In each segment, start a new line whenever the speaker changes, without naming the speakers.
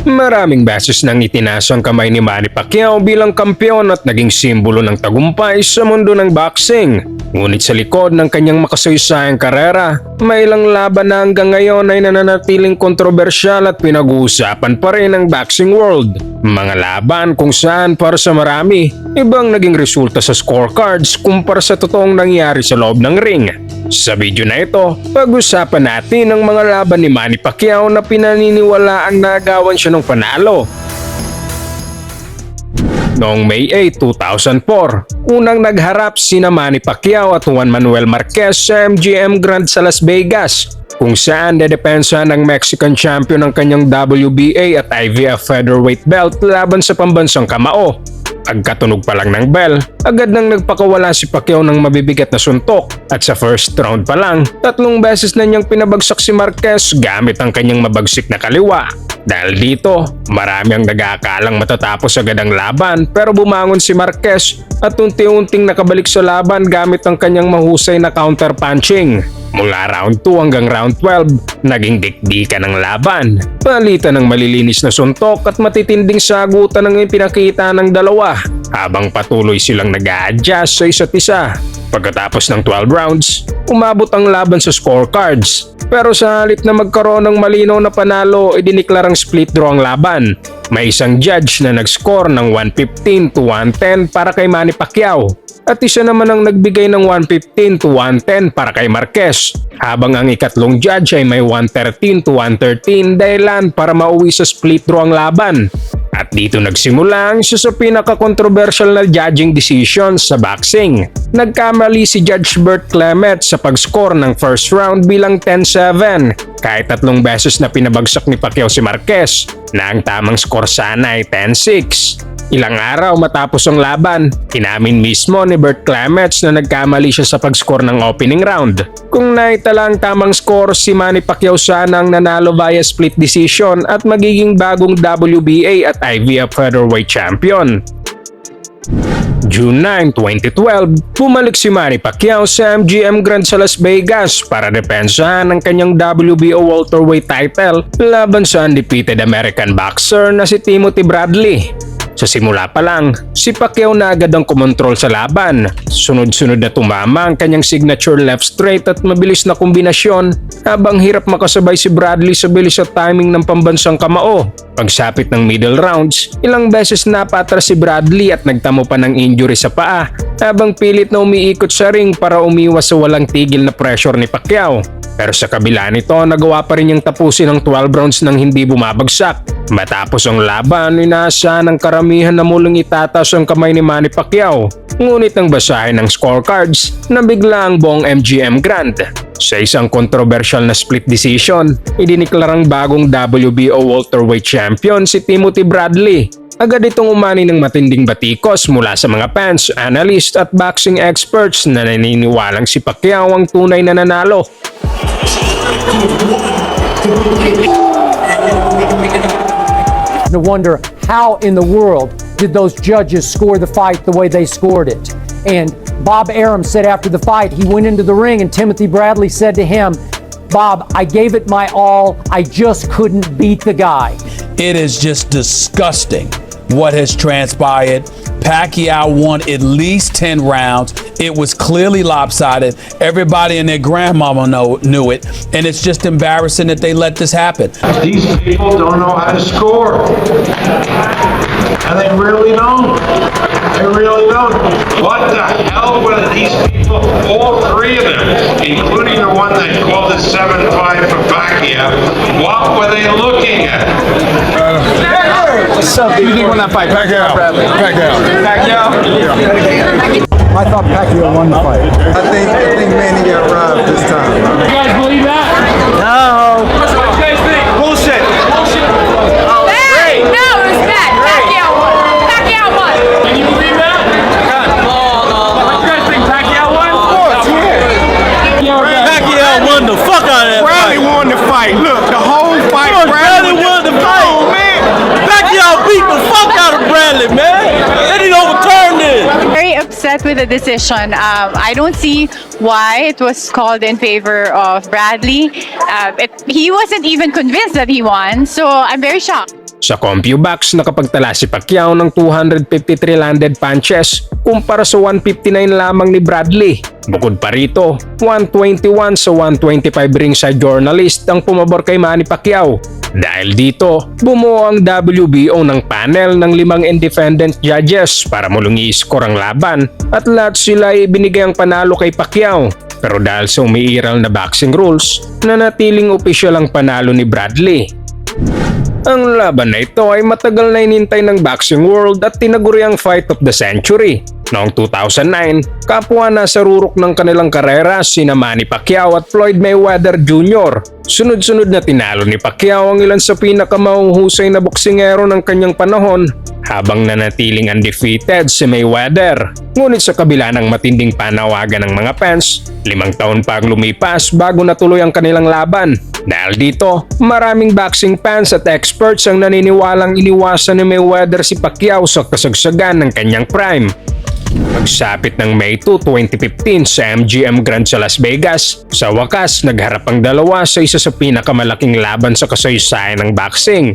Maraming beses nang itinaas ang kamay ni Manny Pacquiao bilang kampiyon at naging simbolo ng tagumpay sa mundo ng boxing. Ngunit sa likod ng kanyang makasaysayang karera, may ilang laban na hanggang ngayon ay nananatiling kontrobersyal at pinag-uusapan pa rin ng boxing world. Mga laban kung saan para sa marami, ibang naging resulta sa scorecards kumpara sa totoong nangyari sa loob ng ring. Sa video na ito, pag-usapan natin ang mga laban ni Manny Pacquiao na pinaniniwalaang nagawan siya ng panalo. Noong May 8, 2004, unang nagharap sina Manny Pacquiao at Juan Manuel Marquez sa MGM Grand sa Las Vegas, kung saan dedepensa ng Mexican champion ang kanyang WBA at IBF featherweight belt laban sa pambansang kamao. Pagkatunog pa lang ng bell, agad nang nagpakawala si Pacquiao ng mabibigat na suntok at sa first round pa lang, 3 beses na niyang pinabagsak si Marquez gamit ang kanyang mabagsik na kaliwa. Dahil dito, marami ang nag-aakalang matatapos agad ang laban pero bumangon si Marquez at unti-unting nakabalik sa laban gamit ang kanyang mahusay na counter-punching. Mula round 2 hanggang round 12, naging dikdikan ng laban. Palitan ng malilinis na suntok at matitinding sagutan ang ipinakita ng dalawa habang patuloy silang nag-a-adjust sa isa't isa. Pagkatapos ng 12 rounds, umabot ang laban sa scorecards. Pero sa halip na magkaroon ng malinaw na panalo, idiniklarang split draw ang laban. May isang judge na nag-score ng 115 to 110 para kay Manny Pacquiao. At isa naman ang nagbigay ng 115 to 110 para kay Marquez, habang ang ikatlong judge ay may 113 to 113 dahilan para mauwi sa split draw ang laban. At dito nagsimula ang isa sa pinaka-controversial na judging decisions sa boxing. Nagkamali si Judge Bert Clement sa pag-score ng first round bilang 10-7 kahit 3 beses na pinabagsak ni Pacquiao si Marquez na ang tamang score sana ay 10-6. Ilang araw matapos ang laban, inamin mismo ni Bert Clements na nagkamali siya sa pag-score ng opening round. Kung naitala ang tamang score, si Manny Pacquiao sana ang nanalo via split decision at magiging bagong WBA at IBF featherweight champion. June 9, 2012, bumalik si Manny Pacquiao sa MGM Grand sa Las Vegas para depensahan ang kanyang WBO welterweight title laban sa undefeated American boxer na si Timothy Bradley. Sa simula pa lang, si Pacquiao na agad ang kumontrol sa laban. Sunod-sunod na tumama ang kanyang signature left straight at mabilis na kombinasyon habang hirap makasabay si Bradley sa bilis at timing ng pambansang kamao. Pagsapit ng middle rounds, ilang beses napatras si Bradley at nagtamo pa ng injury sa paa habang pilit na umiikot sa ring para umiwas sa walang tigil na pressure ni Pacquiao. Pero sa kabila nito, nagawa pa rin niyang tapusin ang 12 rounds nang hindi bumabagsak. Matapos ang laban, inaasahan ng karamihan na muling itataas ang kamay ni Manny Pacquiao. Ngunit nang basahin ng scorecards, nabigla ang buong MGM Grand. Sa isang controversial na split decision, idiniklarang bagong WBO welterweight champion si Timothy Bradley. Agad itong umani ng matinding batikos mula sa mga fans, analyst at boxing experts na naniniwalang si Pacquiao ang tunay na nanalo.
To wonder how in the world did those judges score the fight the way they scored it. And Bob Arum said after the fight, he went into the ring and Timothy Bradley said to him, "Bob, I gave it my all. I just couldn't beat the guy."
It is just disgusting what has transpired. Pacquiao won at least 10 rounds. It was clearly lopsided. Everybody and their grandmama knew it. And it's just embarrassing that they let this happen.
These people don't know how to score. And they really don't. They really don't. What the hell were these people, all 3 of them, including the one that called it 7-5 for Pacquiao, what were they looking at?
Who do you think won that fight? Pacquiao. Pacquiao.
I thought Pacquiao won the fight.
I think Manny got robbed this time.
You guys believe that?
No.
What do you guys think? Bullshit.
No, it was bad. Pacquiao won. Pacquiao won.
Can you believe that? No. What do you guys think? Pacquiao won? Of course, yeah.
Pacquiao won the fuck out of that
Bradley
fight.
won the fight. Look, the whole fight.
Bradley won the fight.
Oh, man.
Pacquiao beat the fuck out of Bradley, man. They didn't overturn this.
Very upset with the decision. I don't see why it was called in favor of Bradley. He wasn't even convinced that he won, so I'm very shocked.
Sa CompuBox, nakapagtala si Pacquiao ng 253 landed punches kumpara sa 159 lamang ni Bradley. Bukod pa rito, 121 sa 125 ringside journalist ang pumabor kay Manny Pacquiao. Dahil dito, bumuo ang WBO ng panel ng 5 independent judges para mulong i-score ang laban at lahat sila ay binigay ang panalo kay Pacquiao. Pero dahil sa umiiral na boxing rules, nanatiling opisyal ang panalo ni Bradley. Ang laban na ito ay matagal na inintay ng boxing world at tinaguri ang fight of the century. Noong 2009, kapwa nasa rurok ng kanilang karera sina Manny Pacquiao at Floyd Mayweather Jr. Sunod-sunod na tinalo ni Pacquiao ang ilan sa pinakamahuhusay na boksingero ng kanyang panahon habang nanatiling undefeated si Mayweather. Ngunit sa kabila ng matinding panawagan ng mga fans, 5 taon pa ang lumipas bago natuloy ang kanilang laban. Dahil dito, maraming boxing fans at experts ang naniniwalang iniwasan ni Mayweather si Pacquiao sa kasagsagan ng kanyang prime. Pagsapit ng May 2, 2015 sa MGM Grand sa Las Vegas, sa wakas nagharap ang dalawa sa isa sa pinakamalaking laban sa kasaysayan ng boxing.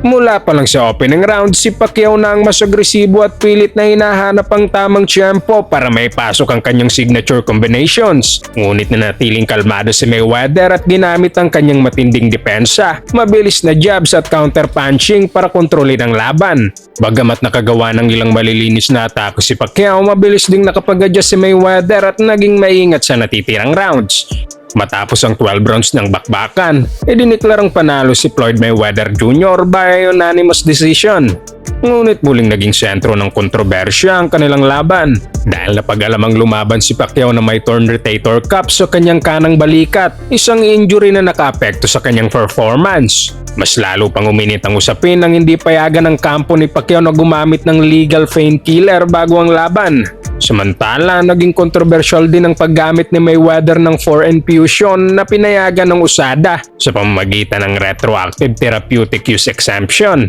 Mula pa lang sa opening round, si Pacquiao na ang mas agresibo at pilit na hinahanap ang tamang tiyempo para may pasok ang kanyang signature combinations. Ngunit nanatiling kalmado si Mayweather at ginamit ang kanyang matinding depensa, mabilis na jabs at counter-punching para kontrolin ang laban. Bagamat nakagawa ng ilang malilinis na atake si Pacquiao, mabilis ding nakapag-adjust si Mayweather at naging maingat sa natitirang rounds. Matapos ang 12 rounds ng bakbakan, idiniklarang panalo si Floyd Mayweather Jr. by unanimous decision. Ngunit muling naging sentro ng kontrobersya ang kanilang laban dahil napag-alamang lumaban si Pacquiao na may torn rotator cuff sa kanyang kanang balikat, isang injury na nakaapekto sa kanyang performance. Mas lalo pang uminit ang usapin nang hindi payagan ng kampo ni Pacquiao na gumamit ng legal painkiller bago ang laban. Samantala, naging kontrobersyal din ang paggamit ni Mayweather ng 4 infusion na pinayagan ng USADA sa pamamagitan ng retroactive therapeutic use exemption.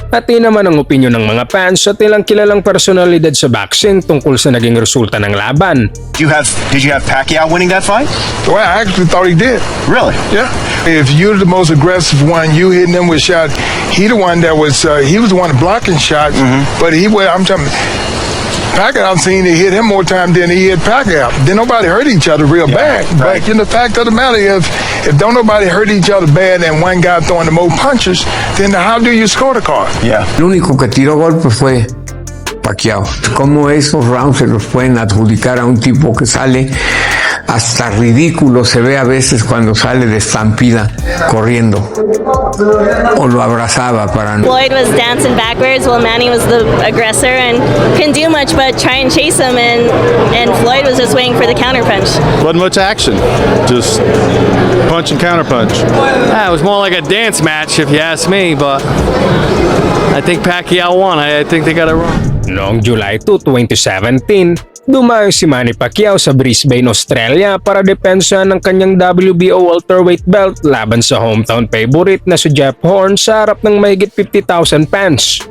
Pati naman ang opinyon ng mga fans at ilang kilalang personalidad sa boxing tungkol sa naging resulta ng laban.
Did you have Pacquiao winning that fight?
Well, I actually thought he did.
Really?
Yeah. If you're the most aggressive one, you hitting him with shot. He the one that was. He was the one blocking shots. But I'm telling you, Pacquiao, I've seen he hit him more time than he hit Pacquiao. Then nobody hurt each other real bad.
Right.
But the fact of the matter is, if don't nobody hurt each other bad and one guy throwing the more punches, then how do you score the card?
Yeah.
El único que tiró golpes fue Pacquiao. ¿Cómo esos rounds se los pueden adjudicar a un tipo que sale? Hasta ridículo se ve a veces cuando sale de estampida corriendo o lo abrazaba para no.
Floyd was dancing backwards while Manny was the aggressor and couldn't do much but try and chase him, and Floyd was just waiting for the counter punch.
Wasn't much action, just punch and counter punch.
It was more like a dance match if you ask me, but I think Pacquiao won. I think they got it wrong.
Noong July 2, 2017, dumayo si Manny Pacquiao sa Brisbane, Australia para depensahan ng kanyang WBO welterweight belt laban sa hometown favorite na si Jeff Horn sa harap ng mahigit 50,000 fans.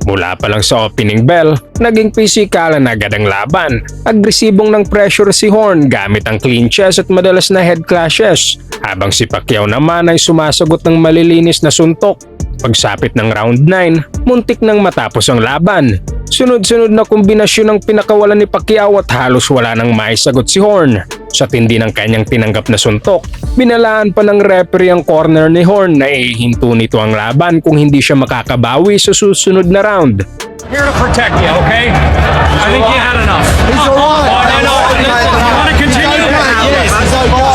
Mula pa lang sa opening bell, naging pisikalan agad ang laban. Agresibong ng pressure si Horn gamit ang clinches at madalas na head clashes, habang si Pacquiao naman ay sumasagot ng malilinis na suntok. Pagsapit ng round 9, muntik nang matapos ang laban. Sunod-sunod na kombinasyon ang pinakawalan ni Pacquiao at halos wala nang maisagot si Horn. Sa tindi ng kanyang tinanggap na suntok, binalaan pa ng referee ang corner ni Horn na ihinto nito ang laban kung hindi siya makakabawi sa susunod na round.
Here to protect you, okay? I think you had enough.
He's alive.
You want to continue?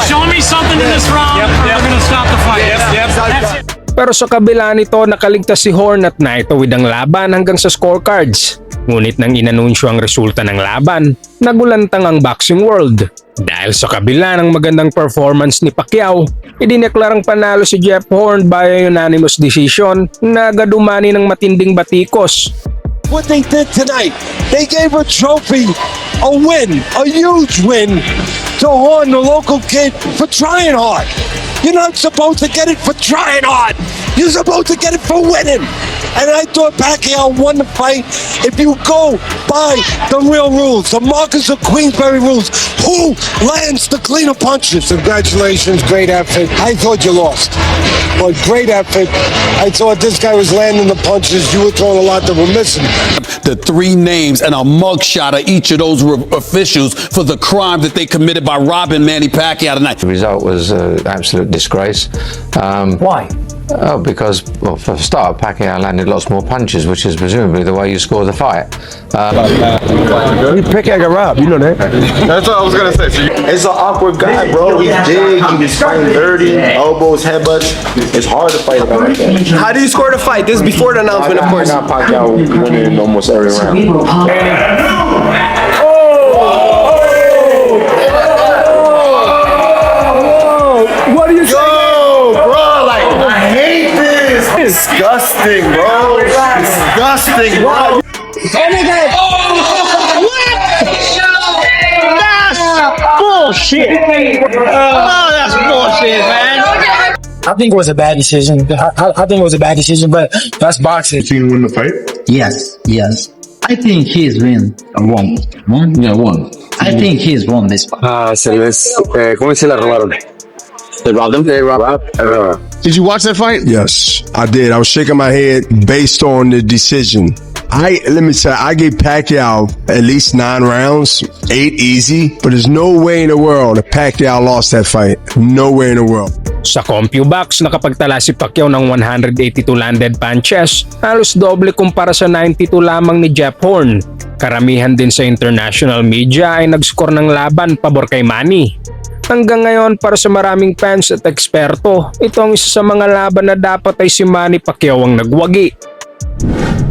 Show me something in this round, or we're going to stop the fight. That's it.
Pero sa kabila nito, nakaligtas si Horn at naitawid ang laban hanggang sa scorecards. Ngunit nang inanunsyo ang resulta ng laban, nagulantang ang boxing world. Dahil sa kabila ng magandang performance ni Pacquiao, idineklarang panalo si Jeff Horn by unanimous decision na gadumani ng matinding batikos.
What they did tonight, they gave a trophy, a win, a huge win to Horn, the local kid, for trying hard.
You're not supposed to get it for trying hard. You're supposed to get it for winning. And I thought Pacquiao won the fight. If you go by the real rules, the Marcus of Queensberry rules, who lands the cleaner punches? Congratulations, great effort. I thought you lost, but great effort. I thought this guy was landing the punches. You were throwing a lot that were missing.
The 3 names and a mugshot of each of those officials for the crime that they committed by robbing Manny Pacquiao tonight.
The result was an absolute disgrace.
Why?
Oh, because, well, for a start, Pacquiao landed lots more punches, which is presumably the way you score the fight.
Pacquiao got robbed, you know that?
That's what I was gonna say.
It's an awkward guy, bro. He's big, he's fighting dirty, elbows, headbutts. It's hard to fight about like that.
How do you score the fight? This is before the announcement, of course.
I got Pacquiao winning almost every round.
What do you say?
Bro, like, I hate this. Disgusting, bro. Disgusting, bro.
That's bullshit. Oh, that's bullshit, man.
I think it was a bad decision. I think it was a bad decision, but that's boxing.
You win the fight?
Yes. I think he's won.
Yeah, won.
I think he's won this fight.
¿Cómo se la robaron?
They robbed him?
They robbed.
Did you watch that fight?
Yes, I did. I was shaking my head based on the decision. Let me tell you, I gave Pacquiao at least 9 rounds, 8 easy, but there's no way in the world that Pacquiao lost that fight. No way in the world.
Sa CompuBox, nakapagtala si Pacquiao ng 182 landed punches, halos doble kumpara sa 92 lamang ni Jeff Horn. Karamihan din sa international media ay nag-score ng laban pabor kay Manny. Hanggang ngayon, para sa maraming fans at eksperto, ito ang isa sa mga laban na dapat ay si Manny Pacquiao ang nagwagi.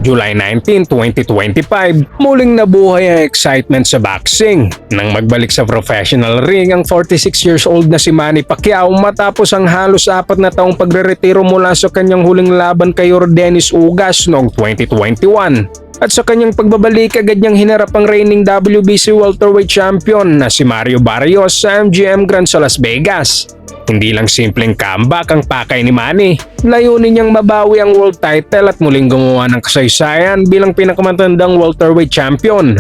July 19, 2025, muling nabuhay ang excitement sa boxing nang magbalik sa professional ring ang 46 years old na si Manny Pacquiao matapos ang halos 4 na taong pagre-retiro mula sa kanyang huling laban kay Yordenis Ugas noong 2021. At sa kanyang pagbabalik, agad niyang hinarap ang reigning WBC welterweight champion na si Mario Barrios sa MGM Grand sa Las Vegas. Hindi lang simpleng comeback ang pakay ni Manny. Layunin niyang mabawi ang world title at muling gumawa ng kasaysayan bilang pinakamatandang welterweight champion.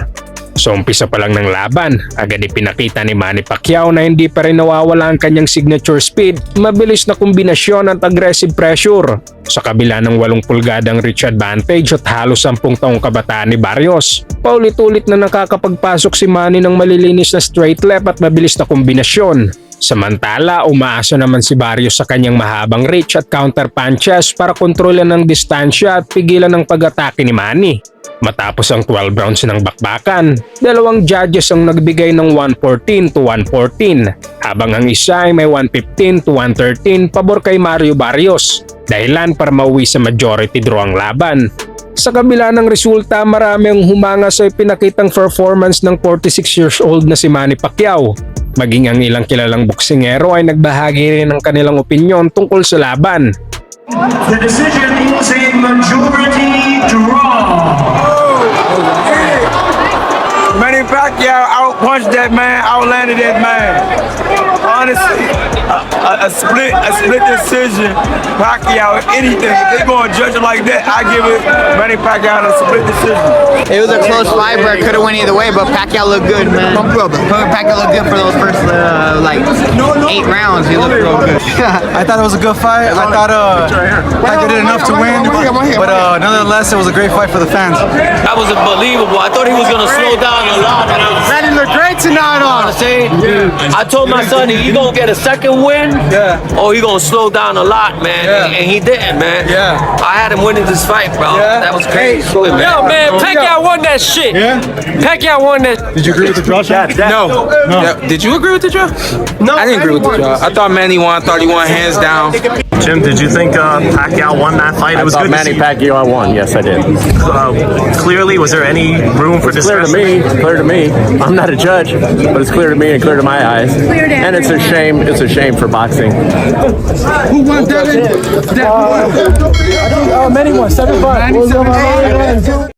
Sa umpisa pa lang ng laban, agad ipinakita ni Manny Pacquiao na hindi pa rin nawawala ang kanyang signature speed, mabilis na kombinasyon at aggressive pressure. Sa kabila ng 8 pulgadang reach advantage at halos 10 taong kabataan ni Barrios, paulit-ulit na nakakapagpasok si Manny ng malilinis na straight left at mabilis na kombinasyon. Samantala, umaasa naman si Barrios sa kanyang mahabang reach at counter punches para kontrolan ng distansya at pigilan ng pag-atake ni Manny. Matapos ang 12 rounds ng bakbakan, 2 judges ang nagbigay ng 114 to 114, habang ang isa ay may 115 to 113 pabor kay Mario Barrios, dahilan para mauwi sa majority draw ang laban. Sa kabila ng resulta, marami ang humanga sa ipinakitang performance ng 46 years old na si Manny Pacquiao. Maging ang ilang kilalang boksingero ay nagbahagi rin ng kanilang opinyon tungkol sa laban.
The decision is a majority draw.
Manny Pacquiao outpunched that man, outlanded that man. Honestly, a split decision. Pacquiao, anything. If they're going to judge it like that, I give it Manny Pacquiao a split decision.
It was a close fight, but it could have went either way. But Pacquiao looked good, man. Pacquiao looked good for those first 8 rounds. He looked real good.
I thought it was a good fight. I thought Pacquiao did enough to win, but nonetheless, it was a great fight for the fans.
That was unbelievable. I thought he was going to slow down a lot.
Man, he looked great tonight on.
I told my son he gonna get a second win, or he gonna slow down a lot, man. And he didn't, man. I had him winning this fight, bro. That was crazy. Yo, man, Pacquiao won that shit. Pacquiao won that.
Did you agree with the draw shot?
No.
Did you agree with the draw?
No,
I didn't agree with the draw. I thought Manny won. I thought he won hands down.
Jim, did you think Pacquiao won that fight? It was good.
Manny Pacquiao won. Yes, I did.
Clearly, was there any room for discussion?
It's clear to me. I'm not a judge, but it's clear to me and clear to my eyes. And it's a shame. It's a shame for boxing.
Who won, Devin?
Manny won 7-5.